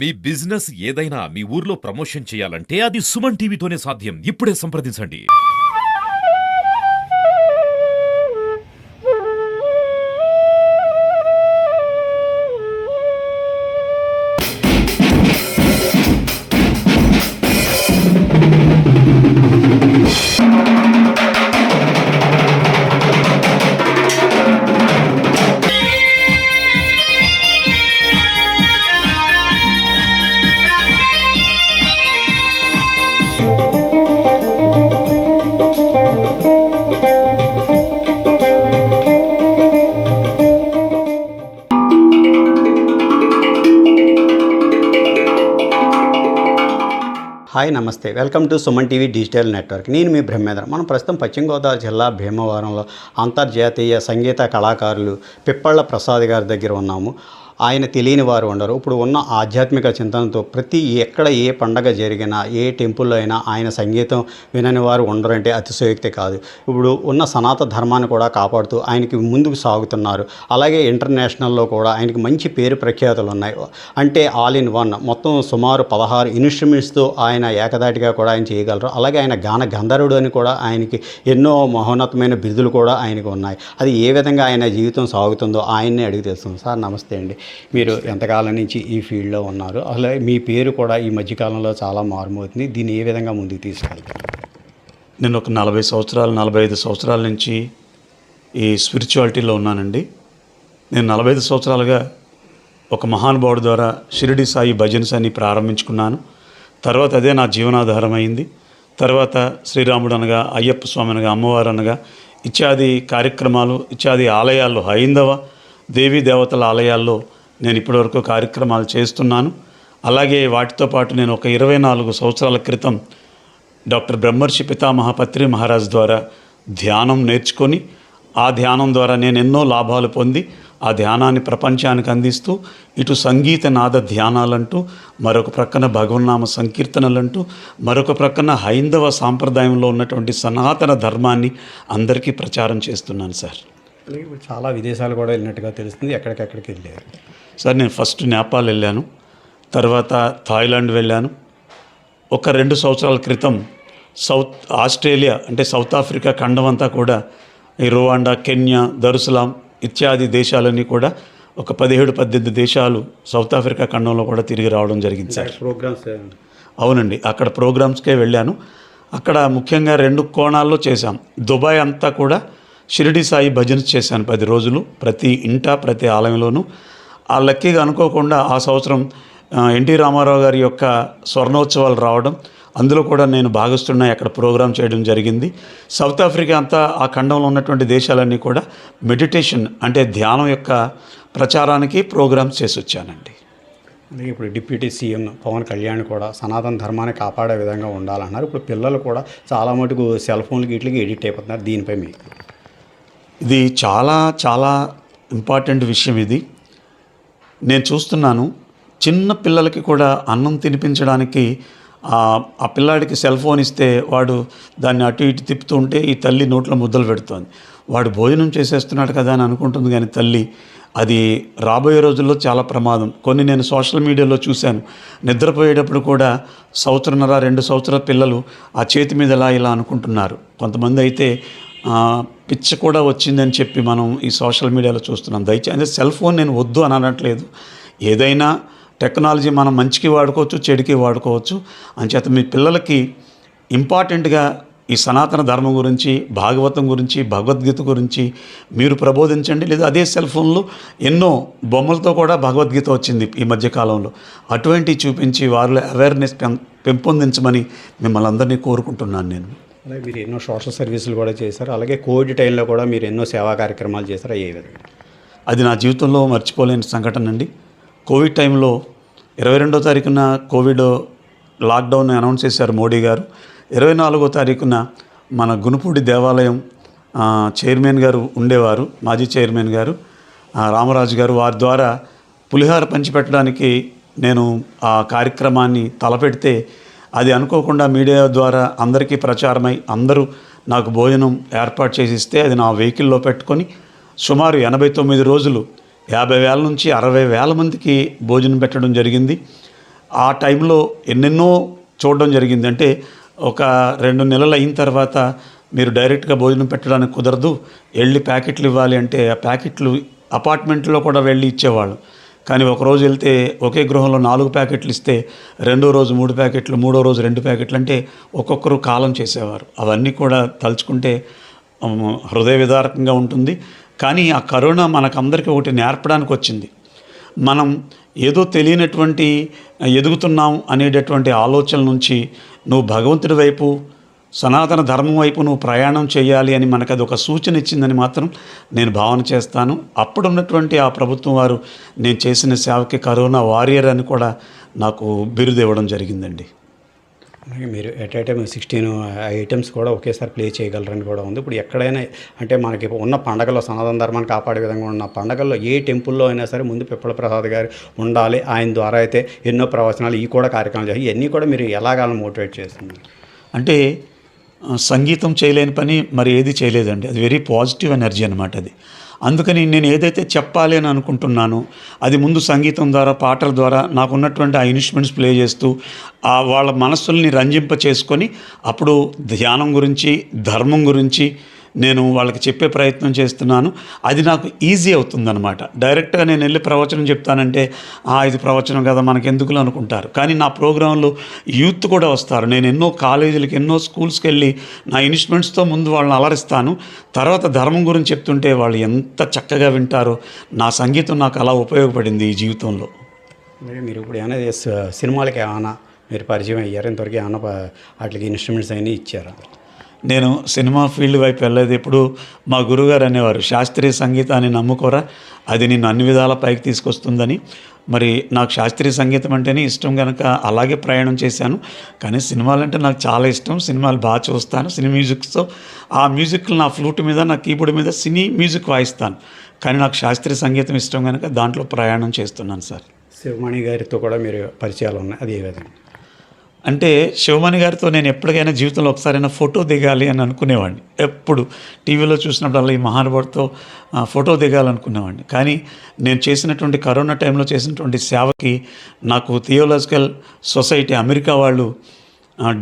మీ business ఏదైనా మీ ఊర్లో promotion చేయాలంటే అది సుమన్ టీవీతోనే సాధ్యం. ఇప్పుడే సంప్రదించండి. హాయ్ నమస్తే, welcome to Suman TV digital network. నేను మీ బ్రహ్మేంద్ర. మనం ప్రస్తుతం పశ్చిమ గోదావరి జిల్లా భీమవరంలో అంతర్జాతీయ సంగీత కళాకారులు పిప్పళ్ళ ప్రసాద్ గారి దగ్గర ఉన్నాము. ఆయన తెలియని వారు ఉండరు. ఇప్పుడు ఉన్న ఆధ్యాత్మిక చింతనతో ఎక్కడ ఏ పండగ జరిగినా, ఏ టెంపుల్లో అయినా ఆయన సంగీతం వినని వారు ఉండరంటే అతిశయోక్తి కాదు. ఇప్పుడు ఉన్న సనాతన ధర్మాన్ని కూడా కాపాడుతూ ఆయనకి ముందుకు సాగుతున్నారు. అలాగే ఇంటర్నేషనల్లో కూడా ఆయనకి మంచి పేరు ప్రఖ్యాతులు ఉన్నాయి. అంటే ఆల్ ఇన్ వన్ మొత్తం సుమారు 16 ఇన్స్ట్రుమెంట్స్తో ఆయన ఏకదాటిగా కూడా ఆయన చేయగలరు. అలాగే ఆయన గాన గంధర్వుడు అని కూడా ఆయనకి ఎన్నో మహోన్నతమైన బిరుదులు కూడా ఆయనకు ఉన్నాయి. అది ఏ విధంగా ఆయన జీవితం సాగుతుందో ఆయన్నే అడిగి తెలుస్తుంది. సార్ నమస్తే అండి. మీరు ఎంతకాలం నుంచి ఈ ఫీల్డ్లో ఉన్నారు? అలాగే మీ పేరు కూడా ఈ మధ్యకాలంలో చాలా మారుమవుతుంది. దీన్ని ఏ విధంగా ముందుకు తీసుకెళ్తారు? నేను ఒక 40 సంవత్సరాలు 45 సంవత్సరాల నుంచి ఈ స్పిరిచువాలిటీలో ఉన్నానండి. నేను 45 సంవత్సరాలుగా ఒక మహానుభావుడి ద్వారా షిరిడి సాయి భజన్స్ అని ప్రారంభించుకున్నాను. తర్వాత అదే నా జీవనాధారం అయింది. తర్వాత శ్రీరాముడు అనగా, అయ్యప్ప స్వామి అనగా, అమ్మవారు అనగా ఇత్యాది కార్యక్రమాలు, ఇత్యాది ఆలయాల్లో, హైందవ దేవీ దేవతల ఆలయాల్లో నేను ఇప్పటివరకు కార్యక్రమాలు చేస్తున్నాను. అలాగే వాటితో పాటు నేను ఒక 24 సంవత్సరాల క్రితం డాక్టర్ బ్రహ్మర్షి పితామహ పత్రి మహారాజ్ ద్వారా ధ్యానం నేర్చుకొని, ఆ ధ్యానం ద్వారా నేను ఎన్నో లాభాలు పొంది ఆ ధ్యానాన్ని ప్రపంచానికి అందిస్తూ, ఇటు సంగీత నాద ధ్యానాలంటూ, మరొక ప్రక్కన భగవన్నామ సంకీర్తనలంటూ, మరొక ప్రక్కన హైందవ సాంప్రదాయంలో ఉన్నటువంటి సనాతన ధర్మాన్ని అందరికీ ప్రచారం చేస్తున్నాను సార్. చాలా విదేశాలు కూడా వెళ్ళినట్టుగా తెలుస్తుంది. ఎక్కడికెక్కడికి వెళ్ళారు సార్? నేను ఫస్ట్ నేపాల్ వెళ్ళాను, తర్వాత థాయిలాండ్ వెళ్ళాను. ఒక 2 సంవత్సరాల క్రితం ఆస్ట్రేలియా అంటే సౌత్ ఆఫ్రికా ఖండం అంతా కూడా, ఈ రువాండా, కెన్యా, దరుసలాం ఇత్యాది దేశాలన్నీ కూడా ఒక 17-18 దేశాలు సౌత్ ఆఫ్రికా ఖండంలో కూడా తిరిగి రావడం జరిగింది సార్. ప్రోగ్రామ్స్? అవునండి, అక్కడ ప్రోగ్రామ్స్కే వెళ్ళాను. అక్కడ ముఖ్యంగా 2 కోణాల్లో చేశాం. దుబాయ్ అంతా కూడా షిరిడి సాయి భజన్స్ చేశాను 10 రోజులు, ప్రతి ఇంట ప్రతి ఆలయంలోనూ. ఆ లక్కీగా అనుకోకుండా ఆ సంవత్సరం ఎన్టీ రామారావు గారి యొక్క స్వర్ణోత్సవాలు రావడం, అందులో కూడా నేను భాగస్తున్నాయి అక్కడ ప్రోగ్రాం చేయడం జరిగింది. సౌత్ ఆఫ్రికా అంతా, ఆ ఖండంలో ఉన్నటువంటి దేశాలన్నీ కూడా మెడిటేషన్ అంటే ధ్యానం యొక్క ప్రచారానికి ప్రోగ్రామ్స్ చేసి వచ్చానండి. అలాగే ఇప్పుడు డిప్యూటీ సీఎం పవన్ కళ్యాణ్ కూడా సనాతన ధర్మాన్ని కాపాడే విధంగా ఉండాలన్నారు. ఇప్పుడు పిల్లలు కూడా చాలా మటుకు సెల్ ఫోన్లకి వీటికి ఎడిట్ అయిపోతున్నారు. దీనిపై మీకు? ఇది చాలా చాలా ఇంపార్టెంట్ విషయం. ఇది నేను చూస్తున్నాను. చిన్న పిల్లలకి కూడా అన్నం తినిపించడానికి ఆ పిల్లాడికి సెల్ ఫోన్ ఇస్తే వాడు దాన్ని అటు ఇటు తిప్పుతూ ఉంటే ఈ తల్లి నోట్లో ముద్దలు పెడుతోంది. వాడు భోజనం చేసేస్తున్నాడు కదా అని అనుకుంటుంది, కానీ తల్లి అది రాబోయే రోజుల్లో చాలా ప్రమాదం. కొన్ని నేను సోషల్ మీడియాలో చూశాను. నిద్రపోయేటప్పుడు కూడా 1.5-2 సంవత్సరాల పిల్లలు ఆ చేతి మీద ఇలా అనుకుంటున్నారు. కొంతమంది అయితే పిచ్చ కూడా వచ్చిందని చెప్పి మనం ఈ సోషల్ మీడియాలో చూస్తున్నాం. దయచేసి సెల్ ఫోన్ నేను వద్దు అని అనట్లేదు. ఏదైనా టెక్నాలజీ మనం మంచికి వాడుకోవచ్చు, చెడుకి వాడుకోవచ్చు. అంచేత మీ పిల్లలకి ఇంపార్టెంట్గా ఈ సనాతన ధర్మం గురించి, భాగవతం గురించి, భగవద్గీత గురించి మీరు ప్రబోధించండి. లేదా అదే సెల్ ఫోన్లో ఎన్నో బొమ్మలతో కూడా భగవద్గీత వచ్చింది ఈ మధ్యకాలంలో. అటువంటివి చూపించి వారిలో అవేర్నెస్ పెంపొందించమని మిమ్మల్ని అందరినీ కోరుకుంటున్నాను నేను. అలాగే మీరు ఎన్నో సోషల్ సర్వీసులు కూడా చేశారు. అలాగే కోవిడ్ టైంలో కూడా మీరు ఎన్నో సేవా కార్యక్రమాలు చేశారు. ఏ విధంగా? అది నా జీవితంలో మర్చిపోలేని సంఘటన అండి. కోవిడ్ టైంలో 22వ తారీఖున కోవిడ్ లాక్డౌన్ అనౌన్స్ చేశారు మోడీ గారు. 24వ తారీఖున మన గునుపూడి దేవాలయం చైర్మన్ గారు ఉండేవారు, మాజీ చైర్మన్ గారు రామరాజు గారు, వారి ద్వారా పులిహార పంచిపెట్టడానికి నేను ఆ కార్యక్రమాన్ని తలపెడితే అది అనుకోకుండా మీడియా ద్వారా అందరికీ ప్రచారమై అందరూ నాకు భోజనం ఏర్పాటు చేసి ఇస్తే అది నా వెహికల్లో పెట్టుకొని సుమారు 89 రోజులు 50,000 నుంచి 60,000 మందికి భోజనం పెట్టడం జరిగింది. ఆ టైంలో ఎన్నెన్నో చూడడం జరిగింది. అంటే ఒక 2 నెలలు అయిన తర్వాత మీరు డైరెక్ట్గా భోజనం పెట్టడానికి కుదరదు, వెళ్ళి ప్యాకెట్లు ఇవ్వాలి అంటే ఆ ప్యాకెట్లు అపార్ట్మెంట్లో కూడా వెళ్ళి ఇచ్చేవాళ్ళు. కానీ ఒకరోజు వెళ్తే ఒకే గృహంలో 4 ప్యాకెట్లు ఇస్తే రెండో రోజు 3 ప్యాకెట్లు, మూడో రోజు 2 ప్యాకెట్లు, అంటే ఒక్కొక్కరు కాలం చేసేవారు. అవన్నీ కూడా తలుచుకుంటే హృదయ విదారకంగా ఉంటుంది. కానీ ఆ కరోనా మనకందరికీ ఒకటి నేర్పడానికి వచ్చింది. మనం ఏదో తెలియనటువంటి ఎదుగుతున్నాం అనేటటువంటి ఆలోచన నుంచి నువ్వు భగవంతుడి వైపు, సనాతన ధర్మం వైపు నువ్వు ప్రయాణం చేయాలి అని మనకు అది ఒక సూచన ఇచ్చిందని మాత్రం నేను భావన చేస్తాను. అప్పుడున్నటువంటి ఆ ప్రభుత్వం వారు నేను చేసిన సేవకి కరోనా వారియర్ అని కూడా నాకు బిరుదు ఇవ్వడం జరిగిందండి. మీరు ఎట్ ఏ టైం 16 ఐటమ్స్ కూడా ఒకేసారి ప్లే చేయగలరని కూడా ఉంది. ఇప్పుడు ఎక్కడైనా అంటే మనకి ఉన్న పండగల్లో సనాతన ధర్మాన్ని కాపాడే విధంగా ఉన్న పండగల్లో ఏ టెంపుల్లో అయినా సరే ముందు పిప్పల ప్రసాద్ గారు ఉండాలి. ఆయన ద్వారా అయితే ఎన్నో ప్రవచనాలు ఈ కూడా కార్యక్రమాలు చేయాలి. ఇవన్నీ కూడా మీరు ఎలాగాలని మోటివేట్ చేస్తున్నారు? అంటే సంగీతం చేయలేని పని మరి ఏది చేయలేదండి. అది వెరీ పాజిటివ్ ఎనర్జీ అనమాట అది. అందుకని నేను ఏదైతే చెప్పాలి అని అనుకుంటున్నానో అది ముందు సంగీతం ద్వారా, పాటల ద్వారా నాకున్నటువంటి ఆ ఇన్స్ట్రుమెంట్స్ ప్లే చేస్తూ వాళ్ళ మనస్సుల్ని రంజింప చేసుకొని అప్పుడు ధ్యానం గురించి, ధర్మం గురించి నేను వాళ్ళకి చెప్పే ప్రయత్నం చేస్తున్నాను. అది నాకు ఈజీ అవుతుందన్నమాట. డైరెక్ట్గా నేను వెళ్ళి ప్రవచనం చెప్తానంటే ఇది ప్రవచనం కదా మనకి ఎందుకులో అనుకుంటారు. కానీ నా ప్రోగ్రాంలో యూత్ కూడా వస్తారు. నేను ఎన్నో కాలేజీలకి, ఎన్నో స్కూల్స్కి వెళ్ళి నా ఇన్స్ట్రుమెంట్స్తో ముందు వాళ్ళని అలరిస్తాను. తర్వాత ధర్మం గురించి చెప్తుంటే వాళ్ళు ఎంత చక్కగా వింటారో. నా సంగీతం నాకు అలా ఉపయోగపడింది ఈ జీవితంలో. మీరు ఇప్పుడు ఏమైనా సినిమాలకి ఏమైనా మీరు పరిచయం అయ్యారు? ఇంతవరకు ఏమైనా వాటికి ఇన్స్ట్రుమెంట్స్ అయినా ఇచ్చారా? నేను సినిమా ఫీల్డ్ వైపు వెళ్ళలేదు. ఎప్పుడు మా గురుగారు అనేవారు, శాస్త్రీయ సంగీతాన్ని నమ్ముకోరా, అది నిన్ను అన్ని విధాల పైకి తీసుకొస్తుందని. మరి నాకు శాస్త్రీయ సంగీతం అంటేనే ఇష్టం కనుక అలాగే ప్రయాణం చేశాను. కానీ సినిమాలంటే నాకు చాలా ఇష్టం. సినిమాలు బాగా చూస్తాను. సినీ మ్యూజిక్తో ఆ మ్యూజిక్లు నా ఫ్లూట్ మీద, నా కీబోర్డ్ మీద సినీ మ్యూజిక్ వాయిస్తాను. కానీ నాకు శాస్త్రీయ సంగీతం ఇష్టం కనుక దాంట్లో ప్రయాణం చేస్తున్నాను సార్. శివమణి గారితో కూడా మీరు పరిచయాలు ఉన్నాయి, అది ఏ విధంగా? అంటే శివమణి గారితో నేను ఎప్పటికైనా జీవితంలో ఒకసారైనా ఫోటో దిగాలి అని అనుకునేవాడిని. ఎప్పుడు టీవీలో చూసినప్పుడల్లా ఈ మహానుభావుడితో ఫోటో దిగాలనుకునేవాడిని. కానీ నేను చేసినటువంటి కరోనా టైంలో చేసినటువంటి సేవకి నాకు థియోలాజికల్ సొసైటీ అమెరికా వాళ్ళు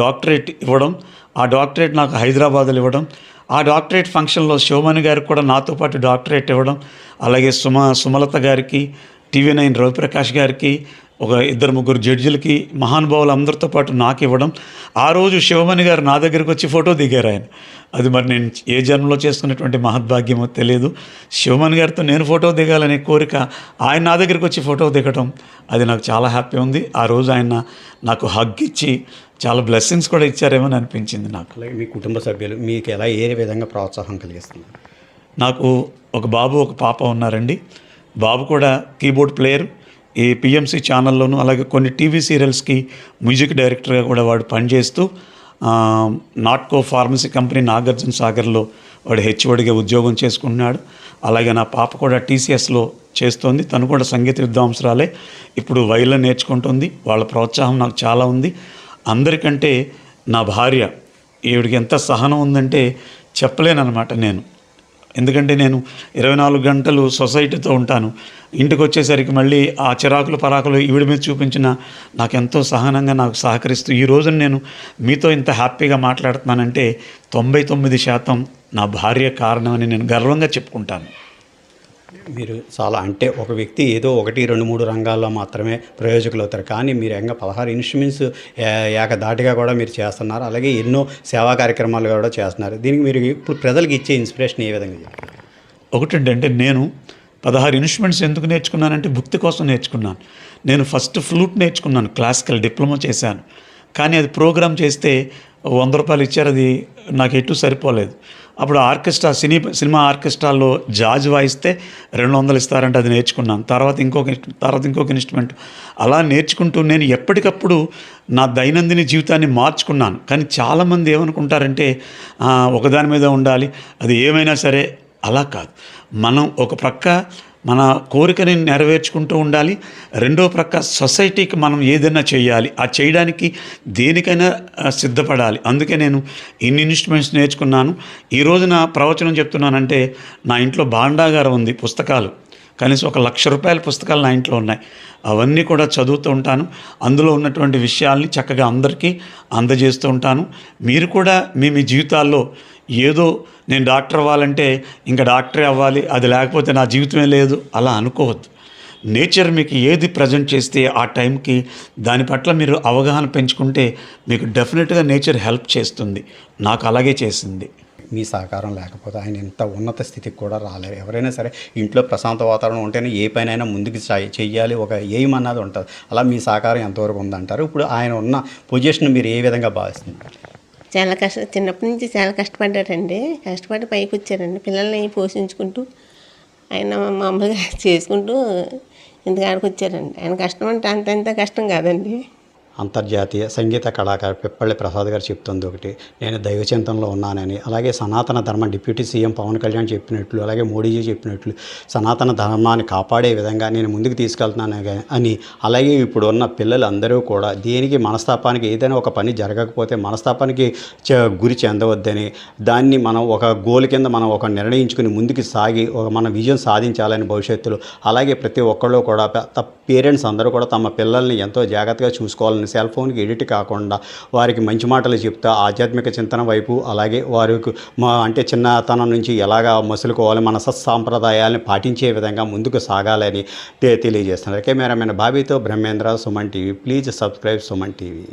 డాక్టరేట్ ఇవ్వడం, ఆ డాక్టరేట్ నాకు హైదరాబాద్లో ఇవ్వడం, ఆ డాక్టరేట్ ఫంక్షన్లో శివమణి గారికి కూడా నాతో పాటు డాక్టరేట్ ఇవ్వడం, అలాగే సుమలత గారికి, TV9 రవిప్రకాష్ గారికి, ఒక 2-3 జడ్జిలకి, మహానుభావులు అందరితో పాటు నాకు ఇవ్వడం. ఆ రోజు శివమణి గారు నా దగ్గరికి వచ్చి ఫోటో దిగారు ఆయన. అది మరి నేను ఏ జన్మలో చేసుకున్నటువంటి మహద్భాగ్యమో తెలియదు. శివమణి గారితో నేను ఫోటో దిగాలనే కోరిక, ఆయన నా దగ్గరికి వచ్చి ఫోటో దిగటం, అది నాకు చాలా హ్యాపీ ఉంది. ఆ రోజు ఆయన నాకు హగ్ ఇచ్చి చాలా బ్లెస్సింగ్స్ కూడా ఇచ్చారేమో అని అనిపించింది నాకు. అలాగే మీ కుటుంబ సభ్యులు మీకు ఎలా ఏ విధంగా ప్రోత్సాహం కలిగిస్తున్నారు? నాకు ఒక బాబు, ఒక పాప ఉన్నారండి. బాబు కూడా కీబోర్డ్ ప్లేయర్. ఈ PMC ఛానల్లోనూ అలాగే కొన్ని టీవీ సీరియల్స్కి మ్యూజిక్ డైరెక్టర్గా కూడా వాడు పనిచేస్తూ నాట్కో ఫార్మసీ కంపెనీ నాగార్జున సాగర్లో వాడు హెచ్ఓడిగా ఉద్యోగం చేసుకుంటున్నాడు. అలాగే నా పాప కూడా TCSలో చేస్తోంది. తను కూడా సంగీత విద్వాంసురాలే. ఇప్పుడు వైలిన్ నేర్చుకుంటుంది. వాళ్ళ ప్రోత్సాహం నాకు చాలా ఉంది. అందరికంటే నా భార్య, ఈవిడికి ఎంత సహనం ఉందంటే చెప్పలేనమాట నేను. ఎందుకంటే నేను 24 గంటలు సొసైటీతో ఉంటాను. ఇంటికి వచ్చేసరికి మళ్ళీ ఆ చిరాకులు పరాకులు ఈవిడ మీద చూపించిన నాకు ఎంతో సహనంగా నాకు సహకరిస్తూ ఈ రోజున నేను మీతో ఇంత హ్యాపీగా మాట్లాడుతున్నానంటే 99% నా భార్య కారణమని నేను గర్వంగా చెప్పుకుంటాను. మీరు చాలా అంటే ఒక వ్యక్తి ఏదో 1, 2, 3 రంగాల్లో మాత్రమే ప్రయోజకులు అవుతారు. కానీ మీరు ఇంకా 16 ఇన్స్ట్రుమెంట్స్ ఏకధాటిగా కూడా మీరు చేస్తున్నారు. అలాగే ఎన్నో సేవా కార్యక్రమాలు కూడా చేస్తున్నారు. దీనికి మీరు ఇప్పుడు ప్రజలకు ఇచ్చే ఇన్స్పిరేషన్ ఏ విధంగా? ఒకటండి, అంటే నేను 16 ఇన్స్ట్రుమెంట్స్ ఎందుకు నేర్చుకున్నానంటే భక్తి కోసం నేర్చుకున్నాను. నేను ఫస్ట్ ఫ్లూట్ నేర్చుకున్నాను, క్లాసికల్ డిప్లొమా చేశాను. కానీ అది ప్రోగ్రామ్ చేస్తే 100 రూపాయలు ఇచ్చారు, అది నాకు ఎటు సరిపోలేదు. అప్పుడు ఆర్కెస్ట్రా, సినిమా ఆర్కెస్ట్రాల్లో జాజ్ వాయిస్తే 200 ఇస్తారంటే అది నేర్చుకున్నాను. తర్వాత ఇంకొక ఇన్స్ట్రుమెంట్, అలా నేర్చుకుంటూ నేను ఎప్పటికప్పుడు నా దైనందిన జీవితాన్ని మార్చుకున్నాను. కానీ చాలామంది ఏమనుకుంటారంటే ఒకదాని మీద ఉండాలి, అది ఏమైనా సరే. అలా కాదు. మనం ఒక ప్రక్క మన కోరికని నెరవేర్చుకుంటూ ఉండాలి, రెండో ప్రక్క సొసైటీకి మనం ఏదైనా చేయాలి, ఆ చేయడానికి దేనికైనా సిద్ధపడాలి. అందుకే నేను ఇన్ని ఇన్స్ట్రుమెంట్స్ నేర్చుకున్నాను. ఈ రోజున ప్రవచనం చెప్తున్నానంటే నా ఇంట్లో భాండాగారం ఉంది, పుస్తకాలు. కనీసం ₹1,00,000 పుస్తకాలు నా ఇంట్లో ఉన్నాయి. అవన్నీ కూడా చదువుతూ ఉంటాను. అందులో ఉన్నటువంటి విషయాల్ని చక్కగా అందరికీ అందజేస్తూ ఉంటాను. మీరు కూడా మీ మీ జీవితాల్లో ఏదో నేను డాక్టర్ అవ్వాలంటే ఇంకా డాక్టరే అవ్వాలి, అది లేకపోతే నా జీవితమే లేదు అలా అనుకోవద్దు. నేచర్ మీకు ఏది ప్రజెంట్ చేస్తే ఆ టైంకి దాని పట్ల మీరు అవగాహన పెంచుకుంటే మీకు డెఫినెట్గా నేచర్ హెల్ప్ చేస్తుంది. నాకు అలాగే చేసింది. మీ సహకారం లేకపోతే ఆయన ఇంత ఉన్నత స్థితికి కూడా రాలేరు. ఎవరైనా సరే ఇంట్లో ప్రశాంత వాతావరణం ఉంటేనే ఏ పనైనా ముందుకు చెయ్యాలి, ఒక ఎయిమ్ అన్నది ఉంటుంది. అలా మీ సహకారం ఎంతవరకు ఉందంటారు? ఇప్పుడు ఆయన ఉన్న పొజిషన్ మీరు ఏ విధంగా భావిస్తున్నారు? చాలా చిన్నప్పటి నుంచి చాలా కష్టపడ్డారండి. కష్టపడి పైకి వచ్చారండి. పిల్లల్ని పోషించుకుంటూ ఆయన మామూలుగా చేసుకుంటూ ఇంతకాడికి వచ్చారండి. ఆయన కష్టం అంటే అంత కష్టం కాదండి. అంతర్జాతీయ సంగీత కళాకారు పిప్పళ్ళి ప్రసాద్ గారు చెప్తుంది ఒకటి, నేను దైవ చింతనలో ఉన్నానని. అలాగే సనాతన ధర్మం డిప్యూటీ సీఎం పవన్ కళ్యాణ్ చెప్పినట్లు, అలాగే మోడీజీ చెప్పినట్లు సనాతన ధర్మాన్ని కాపాడే విధంగా నేను ముందుకు తీసుకెళ్తున్నాను అని. అలాగే ఇప్పుడు ఉన్న పిల్లలు అందరూ కూడా దేనికి మనస్తాపానికి, ఏదైనా ఒక పని జరగకపోతే మనస్తాపానికి గురి చెందవద్దని, దాన్ని మనం ఒక గోల్ కింద మనం ఒక నిర్ణయించుకుని ముందుకు సాగి ఒక మన విజయం సాధించాలని భవిష్యత్తులో. అలాగే ప్రతి ఒక్కళ్ళు కూడా పేరెంట్స్ అందరూ కూడా తమ పిల్లల్ని ఎంతో జాగ్రత్తగా చూసుకోవాలని, సెల్ ఫోన్కి ఎడిట్ కాకుండా వారికి మంచి మాటలు చెప్తా ఆధ్యాత్మిక చింతన వైపు, అలాగే వారికి అంటే చిన్నతనం నుంచి ఎలాగా మసులుకోవాలి, మన సత్సాంప్రదాయాలను పాటించే విధంగా ముందుకు సాగాలని తెలియజేస్తున్నారు. కెమెరామెన్ బాబీతో Brahmendra, Suman TV. Please subscribe Suman TV.